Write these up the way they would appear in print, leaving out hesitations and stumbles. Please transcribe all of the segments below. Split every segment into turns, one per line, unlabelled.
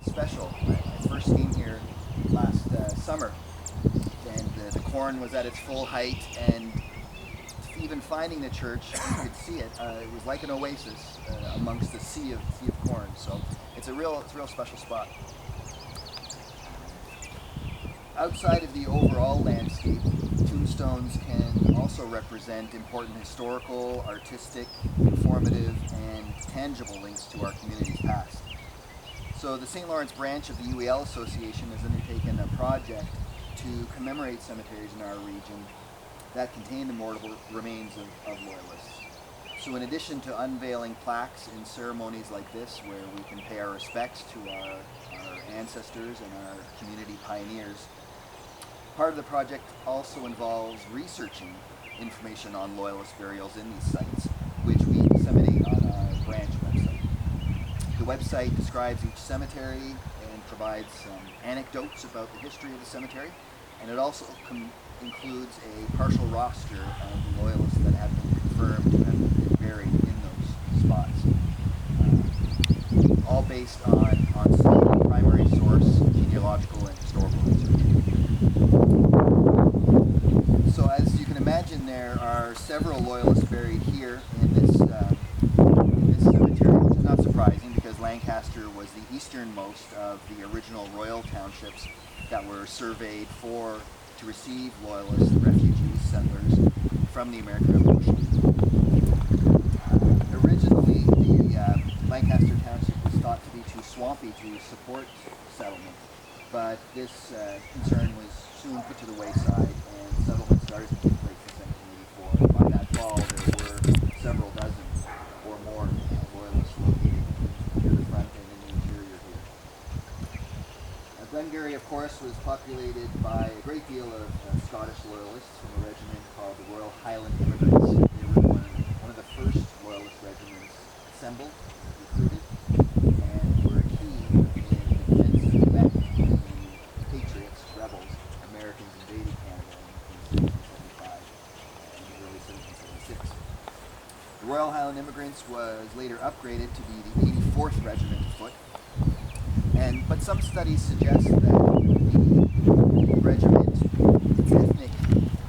special. I first came here last summer, and the corn was at its full height, and even finding the church, you could see it. It was like an oasis amongst the sea of corn. So it's a real special spot. Outside of the overall landscape, tombstones can also represent important historical, artistic, informative, and tangible links to our community's past. So the St. Lawrence branch of the UEL Association has undertaken a project to commemorate cemeteries in our region that contain the mortal remains of Loyalists. So in addition to unveiling plaques in ceremonies like this, where we can pay our respects to our ancestors and our community pioneers, part of the project also involves researching information on Loyalist burials in these sites, which we disseminate on our branch website. The website describes each cemetery and provides some anecdotes about the history of the cemetery, and it also includes a partial roster of the Loyalists that have been confirmed to have been buried in those spots, all based on solid primary source genealogical and historical research. So as you can imagine, there are several Loyalists buried here in this cemetery, which is not surprising because Lancaster was the easternmost of the original royal townships that were surveyed to receive Loyalist refugees, settlers from the American Revolution. Originally, the Lancaster Township was thought to be too swampy to support settlement, but this concern was soon put to the wayside, and settlement started to take place in 1784. By that fall, there were several dozen or more Loyalists located near the front and in the interior here. Glengarry, of course, was populated by a great deal of Scottish Loyalists from a regiment called the Royal Highland Immigrants. They were one of the first Loyalist regiments assembled, recruited, and were a key in the defense of Quebec when the Patriots, rebels, Americans invaded Canada in 1775 and the early 1776. The Royal Highland Immigrants was later upgraded to be the 84th Regiment of Foot. But some studies suggest that the regiment, its ethnic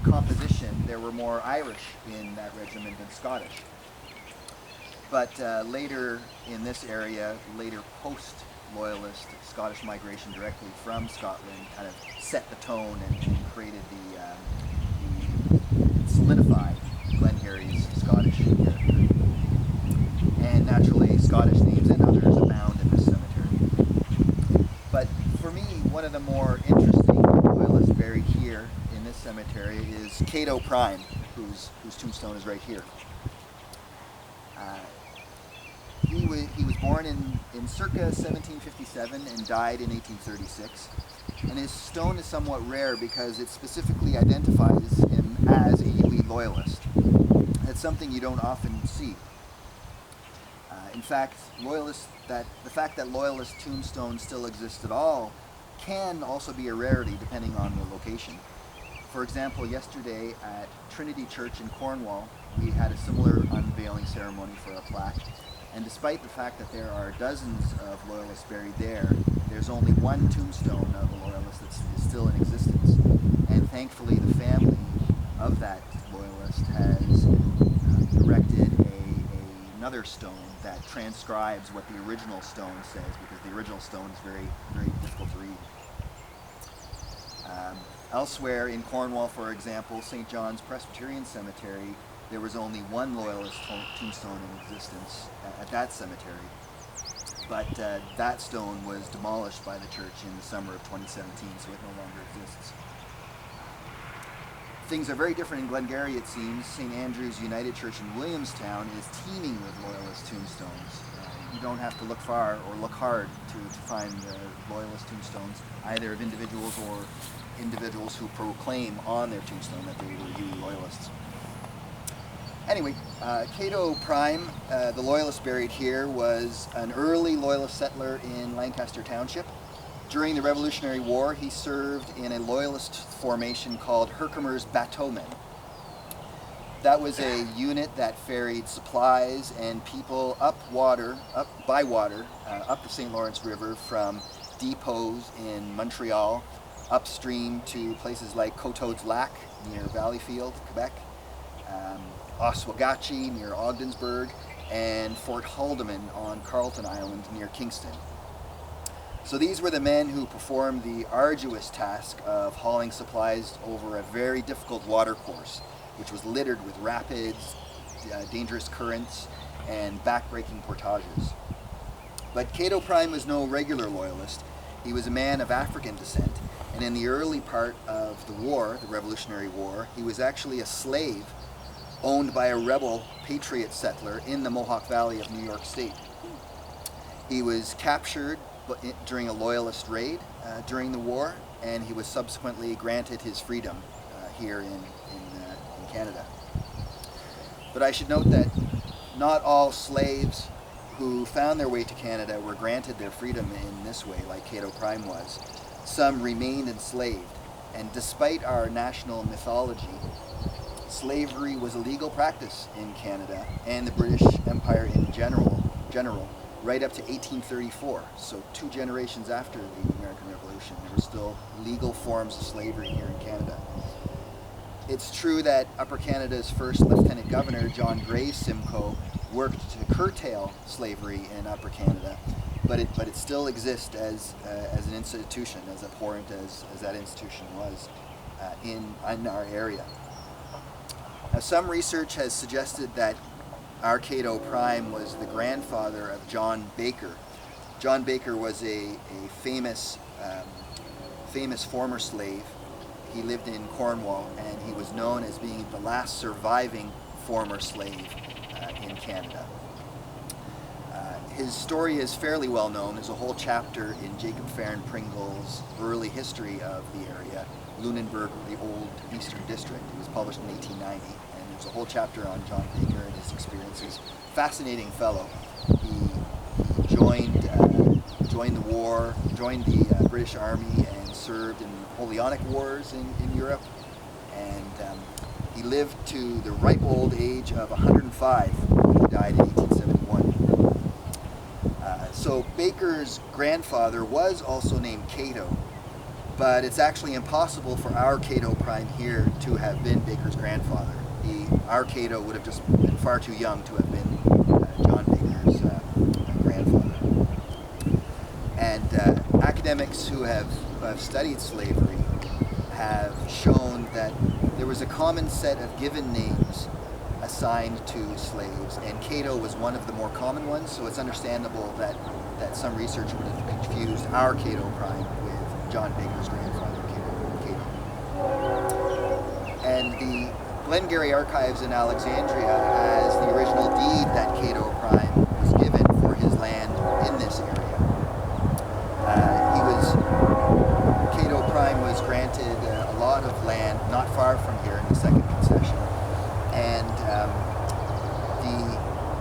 composition, there were more Irish in that regiment than Scottish. But later in this area, later post-Loyalist Scottish migration directly from Scotland kind of set the tone and created solidified Glengarry's Scottish character. And naturally, Scottish names and others abound in this cemetery. But for me, one of the more interesting Loyalists buried here in this cemetery is Cato Prime, whose tombstone is right here. He was born in circa 1757 and died in 1836. And his stone is somewhat rare because it specifically identifies him as a UE Loyalist. That's something you don't often see. In fact, the fact that Loyalist tombstones still exist at all can also be a rarity depending on the location. For example, yesterday at Trinity Church in Cornwall, we had a similar unveiling ceremony for a plaque. And despite the fact that there are dozens of Loyalists buried there, there's only one tombstone of a Loyalist that is still in existence. And thankfully, the family of that Loyalist has erected another stone that transcribes what the original stone says, because the original stone is very, very difficult to read. Elsewhere in Cornwall, for example, St. John's Presbyterian Cemetery, there was only one Loyalist tombstone in existence at that cemetery. But that stone was demolished by the church in the summer of 2017, so it no longer exists. Things are very different in Glengarry, it seems. St. Andrew's United Church in Williamstown is teeming with Loyalist tombstones. You don't have to look far or look hard to find Loyalist tombstones, either of individuals or individuals who proclaim on their tombstone that they were UE Loyalists. Anyway, Cato Prime, the Loyalist buried here, was an early Loyalist settler in Lancaster Township. During the Revolutionary War, he served in a Loyalist formation called Herkimer's Bateaumen. That was a unit that ferried supplies and people up the St. Lawrence River from depots in Montreal, upstream to places like Coteau's Lac near Valleyfield, Quebec, Oswegatchie near Ogdensburg, and Fort Haldimand on Carleton Island near Kingston. So these were the men who performed the arduous task of hauling supplies over a very difficult watercourse, which was littered with rapids, dangerous currents, and backbreaking portages. But Cato Prime was no regular loyalist. He was a man of African descent, and in the early part of the war, the Revolutionary War, he was actually a slave owned by a rebel patriot settler in the Mohawk Valley of New York State. He was captured during a loyalist raid during the war, and he was subsequently granted his freedom here in Canada. But I should note that not all slaves who found their way to Canada were granted their freedom in this way, like Cato Prime was. Some remained enslaved, and despite our national mythology, slavery was a legal practice in Canada and the British Empire in general, right up to 1834. So 2 generations after the American Revolution, there were still legal forms of slavery here in Canada. It's true that Upper Canada's first Lieutenant Governor, John Gray Simcoe, worked to curtail slavery in Upper Canada, but it still exists as an institution, as abhorrent as that institution was in our area. Now, some research has suggested that our Cato Prime was the grandfather of John Baker. John Baker was a famous former slave. He lived in Cornwall, and he was known as being the last surviving former slave in Canada. His story is fairly well known. There's a whole chapter in Jacob Farron Pringle's early history of the area, Lunenburg, the Old Eastern District. It was published in 1890, and there's a whole chapter on John Baker and his experiences. Fascinating fellow. He joined the war, joined the British Army, and served in the Napoleonic Wars in Europe, and he lived to the ripe old age of 105. He died in 1871. So Baker's grandfather was also named Cato, but it's actually impossible for our Cato Prime here to have been Baker's grandfather. Our Cato would have just been far too young to have been John Baker's grandfather. And academics who have studied slavery have shown that there was a common set of given names assigned to slaves, and Cato was one of the more common ones, so it's understandable that some research would have confused our Cato Prime with John Baker's grandfather, Cato. And the Glengarry Archives in Alexandria has the original deed that Cato Prime was given for his land in this area. Cato Prime was granted a lot of land not far from here in the second concession, and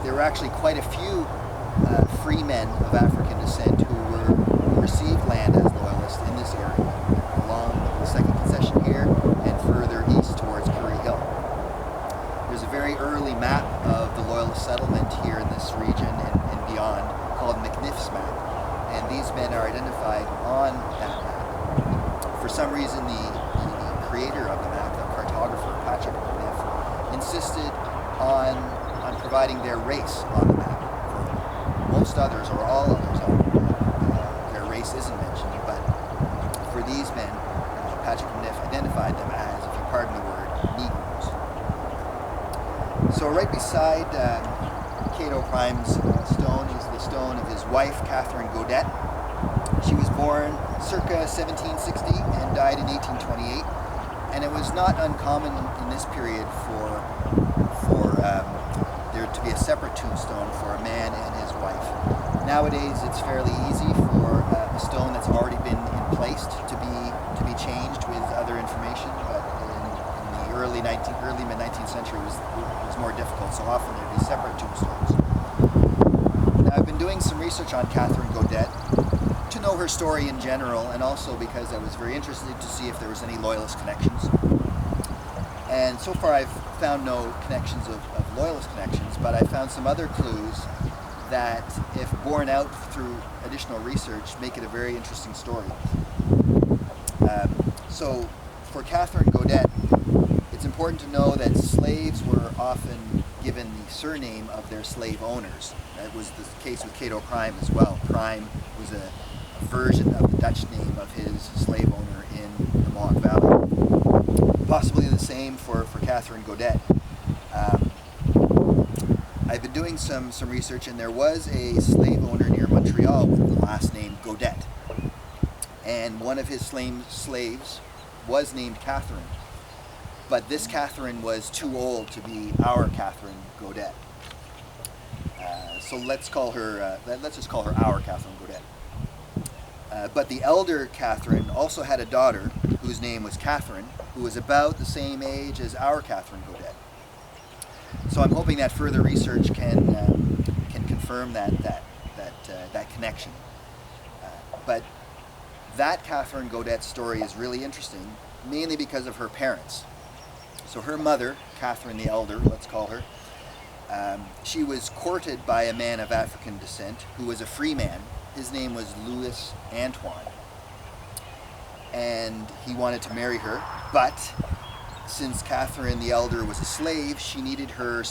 there were actually quite a few free men of African descent who received land as loyalists in this area, along the second concession here and further east towards Curry Hill. There's a very early map of the loyalist settlement here in this region and beyond called McNiff's map, and these men are identified on that map. For some reason, the creator of the map, the cartographer, Patrick McNiff, insisted on providing their race on the map. For most others, or all others on the map, their race isn't mentioned, but for these men, Patrick McNiff identified them as, if you pardon the word, Negroes. So right beside Cato Prime's stone is the stone of his wife, Catherine Gaudette. She was born circa 1760 and died in 1828, and it was not uncommon in this period for there to be a separate tombstone for a man and his wife. Nowadays, it's fairly easy for a stone that's already been emplaced to be changed with other information, but in the early mid-19th century it was more difficult, so often there'd be separate tombstones. Now, I've been doing some research on Catherine Gaudette to know her story in general, and also because I was very interested to see if there was any loyalist connections. And so far I've found no connections of loyalist connections, but I found some other clues that, if borne out through additional research make it a very interesting story. So for Catherine Gaudette, it's important to know that slaves were often given the surname of their slave owners. That was the case with Cato Prime as well. Prime was a version of the Dutch name of his slave owner in the Mohawk Valley. Possibly the same for Catherine Gaudette. I've been doing some research, and there was a slave owner near Montreal with the last name Gaudette. And one of his slaves was named Catherine. But this Catherine was too old to be our Catherine Gaudette. So let's call her, let's just call her our Catherine Gaudette. But the elder Catherine also had a daughter whose name was Catherine, who was about the same age as our Catherine Gaudette. So I'm hoping that further research can confirm that connection. But that Catherine Gaudette story is really interesting, mainly because of her parents. So her mother, Catherine the Elder, let's call her, she was courted by a man of African descent who was a free man. His name was Louis Antoine. And he wanted to marry her, but since Catherine the Elder was a slave, she needed her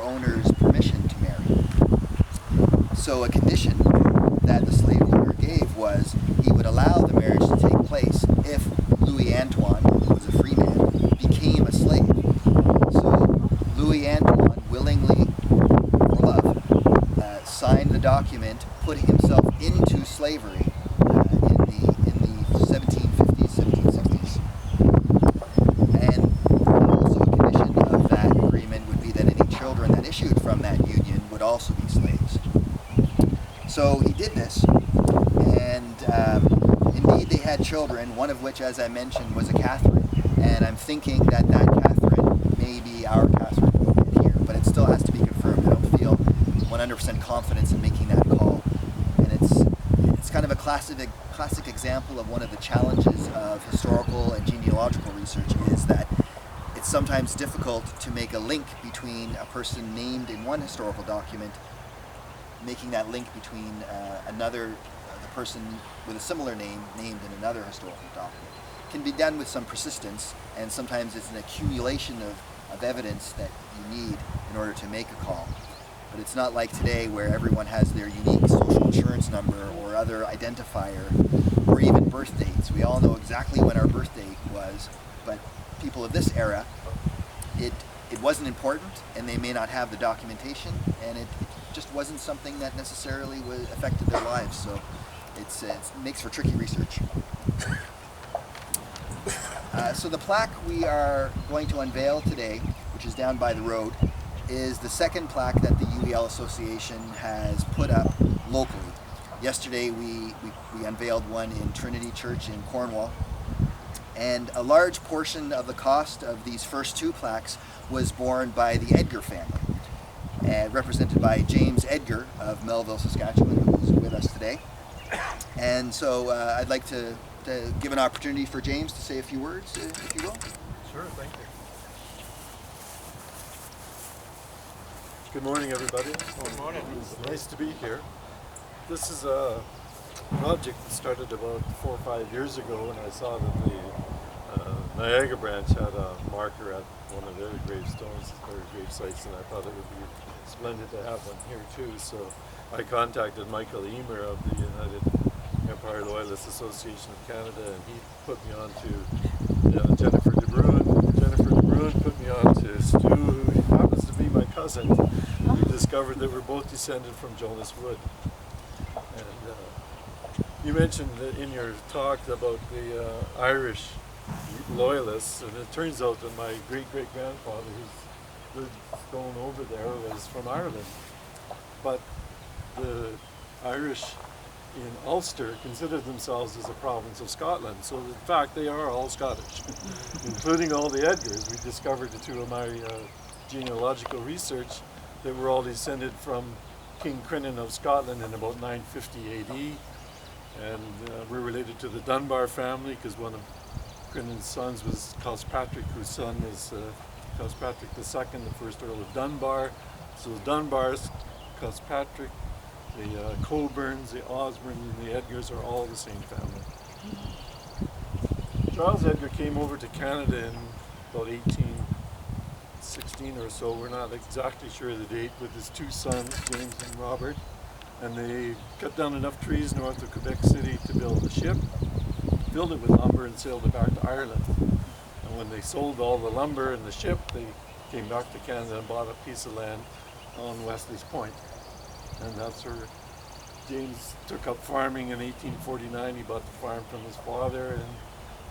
owner's permission to marry. So a condition that the slave owner gave was he would allow the marriage to take place if Louis Antoine, who was a free man, became a slave. So Louis Antoine willingly, for love, signed the document putting himself into slavery in the 1750s, 1760s. And also a condition of that agreement would be that any children that issued from that union would also be slaves. So he did this, and indeed they had children, one of which, as I mentioned, was a Catherine. And I'm thinking that Catherine may be our Catherine here, but it still has to be confirmed. I don't feel 100% confidence in making that call. And it's kind of a classic example of one of the challenges of historical and genealogical research is that it's sometimes difficult to make a link between a person named in one historical document, making that link between the person with a similar name named in another historical document. It can be done with some persistence, and sometimes it's an accumulation of evidence that you need in order to make a call. But it's not like today where everyone has their unique social insurance number or other identifier or even birth dates. We all know exactly when our birth date was, but people of this era, it wasn't important, and they may not have the documentation, and it just wasn't something that necessarily affected their lives. So it makes for tricky research. So the plaque we are going to unveil today, which is down by the road, is the second plaque that the UEL Association has put up locally. Yesterday we unveiled one in Trinity Church in Cornwall, and a large portion of the cost of these first two plaques was borne by the Edgar family, represented by James Edgar of Melville, Saskatchewan, who is with us today. And so I'd like to give an opportunity for James to say a few words, if you will.
Sure, thank you. Good morning, everybody. Good morning. It's nice to be here. This is a project that started about 4 or 5 years ago, and I saw that the Niagara branch had a marker at one of their gravestones or grave sites, and I thought it would be splendid to have one here too. So I contacted Michael Emer of the United Empire Loyalists Association of Canada, and he put me on to Jennifer De Bruin. Jennifer De Bruin put me on to Stu, who happens to be my cousin. We discovered that we're both descended from Jonas Wood. And you mentioned in your talk about the Irish Loyalists, and it turns out that my great-great-grandfather, who's the stone over there, was from Ireland. But the Irish in Ulster consider themselves as a province of Scotland, so in fact they are all Scottish, including all the Edgars. We discovered through my genealogical research that we're all descended from King Crinan of Scotland in about 950 AD, and we're related to the Dunbar family because one of Crinan's sons was Cospatrick, whose son is Cospatrick II, the first Earl of Dunbar. So the Dunbars, Cospatrick, The Coburns, the Osborns, and the Edgars are all the same family. Charles Edgar came over to Canada in about 1816 or so. We're not exactly sure of the date, with his two sons, James and Robert. And they cut down enough trees north of Quebec City to build a ship, filled it with lumber, and sailed it back to Ireland. And when they sold all the lumber and the ship, they came back to Canada and bought a piece of land on Wesley's Point. And that's where James took up farming in 1849. He bought the farm from his father, and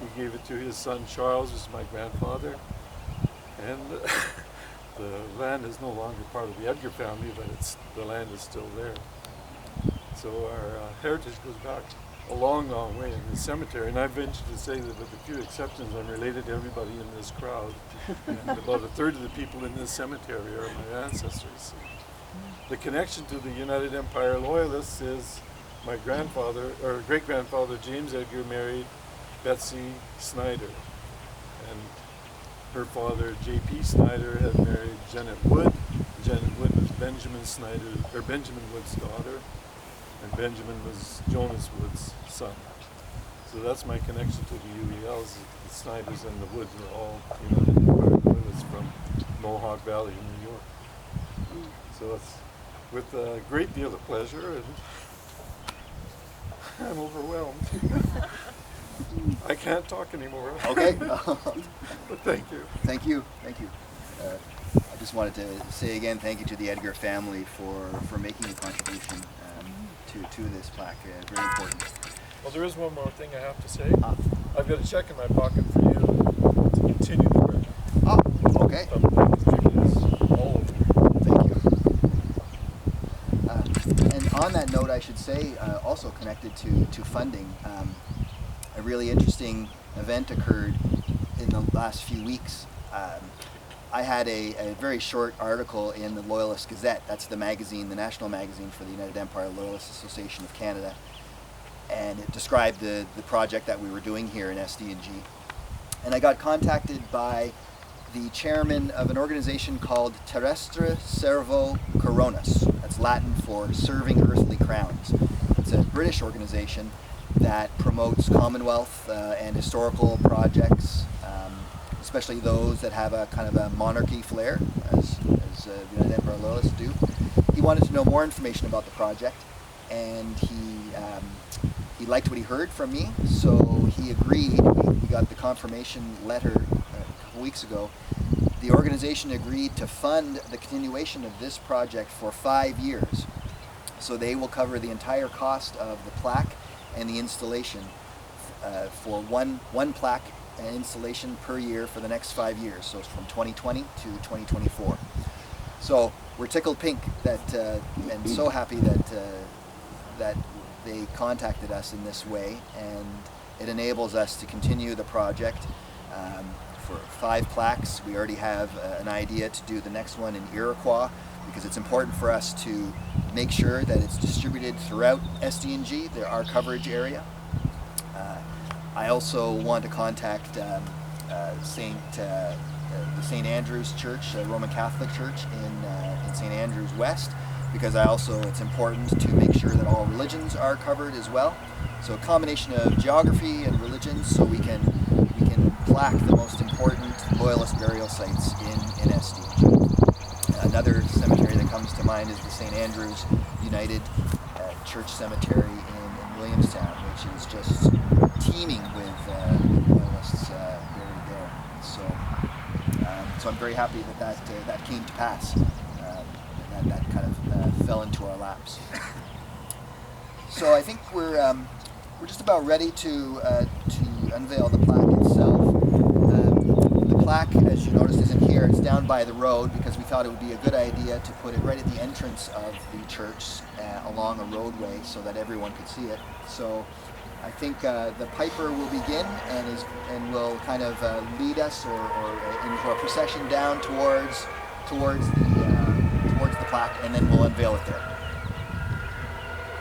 he gave it to his son Charles, who's my grandfather. And the land is no longer part of the Edgar family, but the land is still there. So our heritage goes back a long, long way in the cemetery. And I venture to say that with a few exceptions, I'm related to everybody in this crowd. And about a third of the people in this cemetery are my ancestors. The connection to the United Empire Loyalists is my grandfather, or great-grandfather, James Edgar, married Betsy Snyder. And her father, J.P. Snyder, had married Janet Wood. Janet Wood was Benjamin Wood's daughter, and Benjamin was Jonas Wood's son. So that's my connection to the UELs. The Snyders and the Woods were all United Empire Loyalists from Mohawk Valley in New York. So it's with a great deal of pleasure, and I'm overwhelmed. I can't talk anymore.
Okay.
But thank you.
Thank you. Thank you. I just wanted to say again thank you to the Edgar family for making a contribution to this plaque. Very important.
Well, there is one more thing I have to say. I've got a check in my pocket for you to continue the work.
Oh, okay.
All over.
Thank you. And on that note, I should say, also connected to funding, a really interesting event occurred in the last few weeks. I had a very short article in the Loyalist Gazette. That's the magazine, the national magazine for the United Empire Loyalist Association of Canada. And it described the project that we were doing here in SD&G. And I got contacted by the chairman of an organization called Terrestre Servo Coronas. That's Latin for Serving Earthly Crowns. It's a British organization that promotes Commonwealth and historical projects, especially those that have a kind of a monarchy flair, as the United Empire Loyalists do. He wanted to know more information about the project, and he liked what he heard from me, so he agreed. We got the confirmation letter a couple weeks ago. The organization agreed to fund the continuation of this project for 5 years. So they will cover the entire cost of the plaque and the installation for one plaque installation per year for the next 5 years. So it's from 2020 to 2024. So we're tickled pink that and so happy that they contacted us in this way, and it enables us to continue the project for 5 plaques. We already have an idea to do the next one in Iroquois, because it's important for us to make sure that it's distributed throughout SD&G, our coverage area. I also want to contact the St. Andrew's Church, Roman Catholic Church in St. Andrews West, because it's important to make sure that all religions are covered as well. So a combination of geography and religions, so we can plaque the most important Loyalist burial sites in SD&G. Another cemetery that comes to mind is the St. Andrews United Church Cemetery in Williamstown, which is just teeming with Loyalists buried there. So I'm very happy that came to pass. That kind of fell into our laps. So I think we're just about ready to unveil the plaque itself. The plaque, as you noticed, isn't here. It's down by the road because we thought it would be a good idea to put it right at the entrance of the church along a roadway so that everyone could see it. So I think the piper will begin and will kind of lead us or into a procession down towards the plaque, and then we'll unveil it there.